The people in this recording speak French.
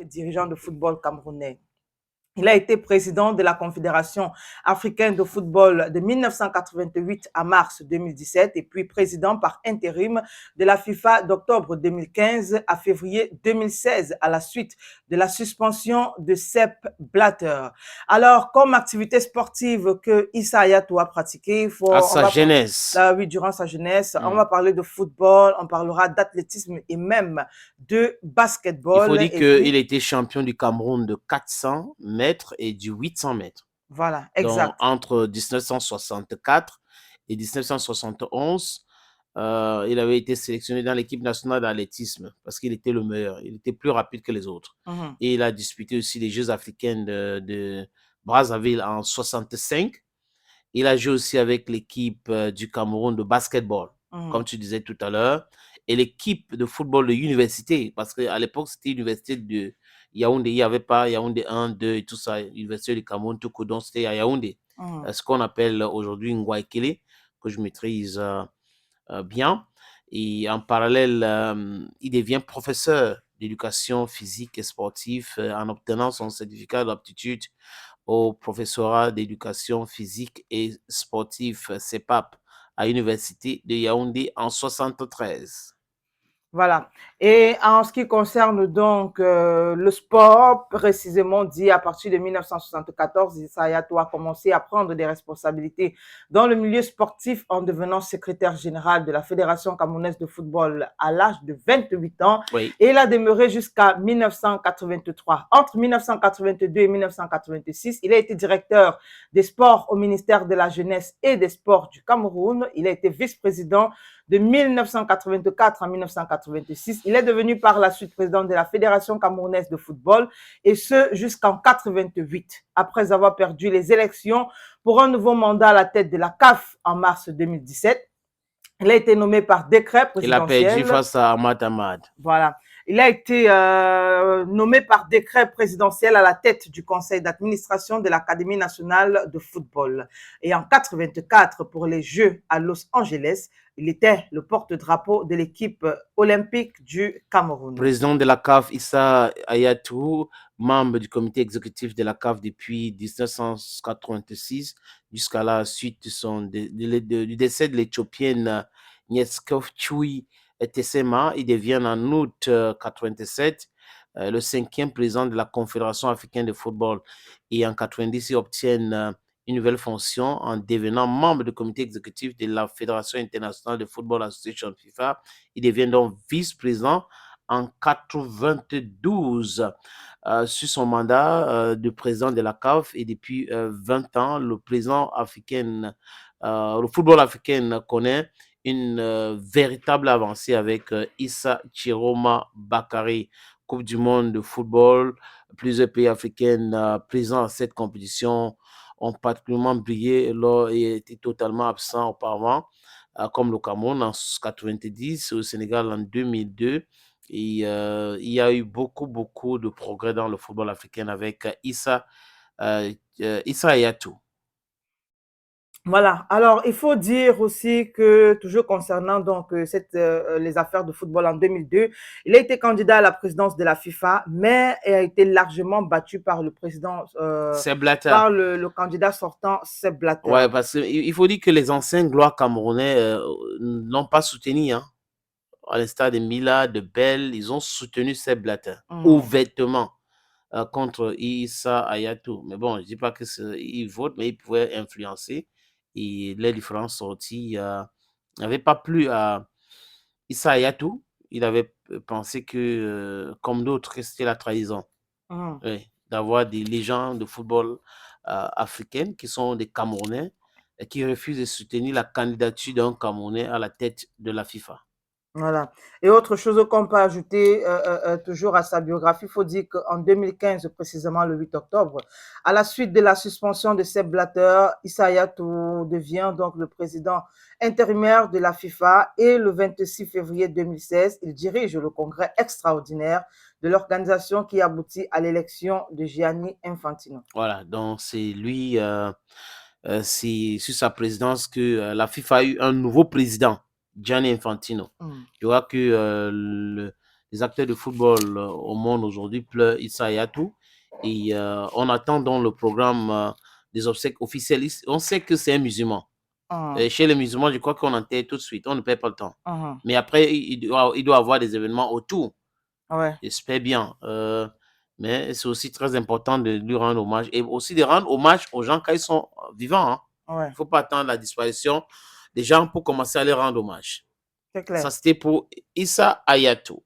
que dirigeant de football camerounais. Il a été président de la Confédération africaine de football de 1988 à mars 2017 et puis président par intérim de la FIFA d'octobre 2015 à février 2016 à la suite de la suspension de Sepp Blatter. Alors, comme activité sportive que Issa Hayatou a pratiquée, À sa jeunesse. oui, durant sa jeunesse, on va parler de football, on parlera d'athlétisme et même de basketball. Il faut dire qu'il était champion du Cameroun de 400 mètres et du 800 mètres. Voilà, exact. Donc, entre 1964 et 1971, il avait été sélectionné dans l'équipe nationale d'athlétisme parce qu'il était le meilleur. Il était plus rapide que les autres. Et il a disputé aussi les Jeux africains de Brazzaville en 65. Il a joué aussi avec l'équipe du Cameroun de basketball, comme tu disais tout à l'heure, et l'équipe de football de l'université, parce qu'à l'époque, c'était l'université de Yaoundé. Il n'y avait pas Yaoundé 1, 2 et tout ça. L'université du Cameroun, tout donc c'était à Yaoundé. Ce qu'on appelle aujourd'hui Ngouaikele, que je maîtrise bien. Et en parallèle, il devient professeur d'éducation physique et sportive en obtenant son certificat d'aptitude au professorat d'éducation physique et sportive CEPAP à l'université de Yaoundé en 1973. Voilà. Et en ce qui concerne donc le sport, précisément dit à partir de 1974, Issa Hayatou a commencé à prendre des responsabilités dans le milieu sportif en devenant secrétaire général de la Fédération camerounaise de football à l'âge de 28 ans. Oui. Et il a demeuré jusqu'à 1983. Entre 1982 et 1986, il a été directeur des sports au ministère de la Jeunesse et des Sports du Cameroun. Il a été vice-président de 1984 à 1986. Il est devenu par la suite président de la Fédération camerounaise de football et ce jusqu'en 88, après avoir perdu les élections pour un nouveau mandat à la tête de la CAF en mars 2017. Il a été nommé par décret présidentiel. Il a perdu face à Ahmad Ahmad. Voilà. Il a été nommé par décret présidentiel à la tête du conseil d'administration de l'Académie nationale de football. Et en 84, pour les Jeux à Los Angeles, il était le porte-drapeau de l'équipe olympique du Cameroun. Président de la CAF, Issa Hayatou, membre du comité exécutif de la CAF depuis 1986 jusqu'à la suite du décès de l'Éthiopienne Nieskov-Tchoui Tessema. Il devient en août 87 le 5e président de la Confédération africaine de football. Et en 90, il obtient une nouvelle fonction en devenant membre du comité exécutif de la Fédération internationale de football Association FIFA. Il devient donc vice-président en 92 sur son mandat de président de la CAF et depuis 20 ans, le football africain connaît une véritable avancée avec Issa Chiroma Bakary, Coupe du monde de football. Plusieurs pays africains présents à cette compétition ont particulièrement brillé et étaient totalement absents auparavant, comme le Cameroun en 90, au Sénégal en 2002. Et il y a eu beaucoup de progrès dans le football africain avec Issa Hayatou. Voilà. Alors, il faut dire aussi que, toujours concernant donc les affaires de football en 2002, il a été candidat à la présidence de la FIFA, mais a été largement battu par le président, Sepp Blatter. par le candidat sortant, Sepp Blatter. Ouais, parce qu'il faut dire que les anciens gloires camerounais n'ont pas soutenu, hein. À l'instar de Mila, de Bell, ils ont soutenu Sepp Blatter ouvertement contre Issa Hayatou. Mais bon, je ne dis pas qu'ils votent, mais ils pouvaient influencer. Et les différentes sorties n'avaient pas plu à Issa Hayatou. Il avait pensé que, comme d'autres, c'était la trahison. Oui, d'avoir des légendes de football africaines qui sont des Camerounais et qui refusent de soutenir la candidature d'un Camerounais à la tête de la FIFA. Voilà. Et autre chose qu'on peut ajouter toujours à sa biographie, il faut dire qu'en 2015, précisément le 8 octobre, à la suite de la suspension de Sepp Blatter, Issa Hayatou devient donc le président intérimaire de la FIFA et le 26 février 2016, il dirige le congrès extraordinaire de l'organisation qui aboutit à l'élection de Gianni Infantino. Voilà, donc c'est lui, c'est sur sa présidence que la FIFA a eu un nouveau président, Gianni Infantino. Je vois que le les acteurs de football au monde aujourd'hui pleurent Issa Hayatou. Et on attend dans le programme des obsèques officielles. On sait que c'est un musulman. Chez les musulmans, je crois qu'on enterre tout de suite. On ne perd pas le temps. Mais après, il doit avoir des événements autour. Ouais. J'espère bien. Mais c'est aussi très important de lui rendre hommage. Et aussi de rendre hommage aux gens quand ils sont vivants. Hein. Ouais. Il ne faut pas attendre la disparition des gens pour commencer à les rendre hommage. C'est clair. Ça, c'était pour Issa Hayatou.